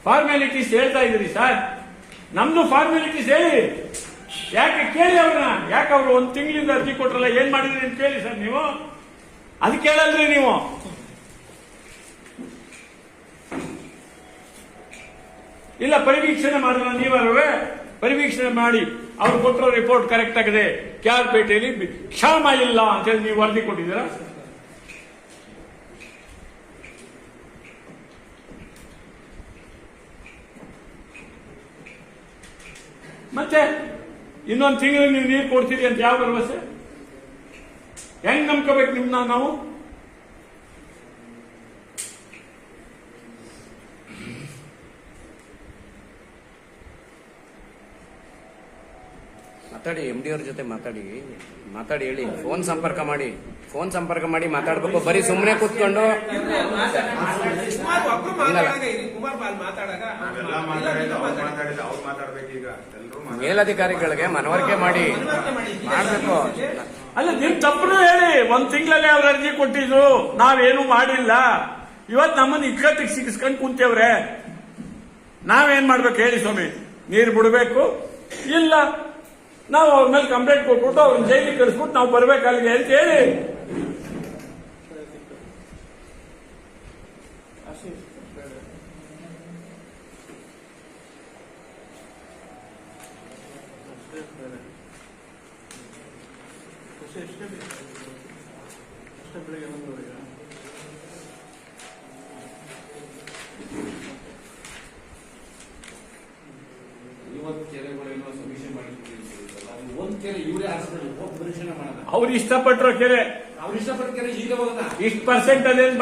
Formalities ಹೇಳ್ತಾ ಇದ್ದೀರಿ sir, ನಮ್ದು ಫಾರ್ಮ್ಯಾಲಿಟೀಸ್ ಹೇಳಿ. ಯಾಕೆ ಕೇಳಿ ಅವ್ರನ್ನ, ಯಾಕೆ ಅವ್ರು ಒಂದು ತಿಂಗಳಿಂದ ಅರ್ಜಿ ಕೊಟ್ರಲ್ಲ, ಏನ್ ಮಾಡಿದ್ರಿ ಅಂತ ಕೇಳಿ ಸರ್. ನೀವು ಅದು ಕೇಳಲ್ರಿ ನೀವು. ಇಲ್ಲ ಪರಿವೀಕ್ಷಣೆ ಮಾಡಿದ್ರ ನೀವೇ ಪರಿವೀಕ್ಷಣೆ ಮಾಡಿ ಅವ್ರು ಕೊಟ್ಟಿರೋ ರಿಪೋರ್ಟ್ ಕರೆಕ್ಟ್ ಆಗಿದೆ, ಕ್ಯಾರ್ಪೇಟೆಯಲ್ಲಿ ಕ್ಷಾಮ ಇಲ್ಲ ಅಂತ ಹೇಳಿ ನೀವು ವರದಿ ಕೊಟ್ಟಿದ್ದೀರಾ? ಮತ್ತೆ ಇನ್ನೊಂದು ತಿಂಗಳು ನೀವು ನೀರು ಕೊಡ್ತೀರಿ ಅಂತ ಯಾವ ಭರವಸೆ? ಹೆಂಗ್ ನಂಬ್ಕೋಬೇಕು ನಿಮ್ನ ನಾವು? ಮಾತಾಡಿ, MD ಅವ್ರ ಜೊತೆ ಮಾತಾಡಿ ಹೇಳಿ. ಫೋನ್ ಸಂಪರ್ಕ ಮಾಡಿ ಮಾತಾಡ್ಬೇಕು. ಬರೀ ಸುಮ್ಮನೆ ಕೂತ್ಕೊಂಡು ಮೇಲಧಿಕಾರಿಗಳಿಗೆ ಮನವರಿಕೆ ಮಾಡ್ಬೇಕು. ಅಲ್ಲ, ನಿಮ್ ತಪ್ಪು ಹೇಳಿ. ಒಂದ್ ತಿಂಗಳಲ್ಲೇ ಅವ್ರ ಅರ್ಜಿ ಕೊಟ್ಟಿದ್ರು, ನಾವೇನು ಮಾಡಿಲ್ಲ. ಇವತ್ ನಮ್ಮನ್ನ ಇಕ್ಕಟ್ಟಿಗೆ ಸಿಗಿಸ್ಕೊಂಡು ಕುಂತೇವ್ರೆ. ನಾವೇನ್ ಮಾಡ್ಬೇಕು ಹೇಳಿ ಸ್ವಾಮಿ? ನೀರು ಬಿಡಬೇಕು, ಇಲ್ಲ ನಾವು ಅವ್ರ ಮೇಲೆ ಕಂಪ್ಲೇಂಟ್ ಕೊಟ್ಬಿಟ್ಟು ಅವ್ರನ್ನ ಜೈಲಿಗೆ ಕಳಿಸ್ಬಿಟ್ಟು ನಾವು ಬರ್ಬೇಕಾಗಿದೆ ಅಂತ ಹೇಳಿ. ಅವ್ರು ಇಷ್ಟಪಟ್ಟರು ಕೆರೆ, ಇಷ್ಟು ಪರ್ಸೆಂಟ್ ಅದೇನು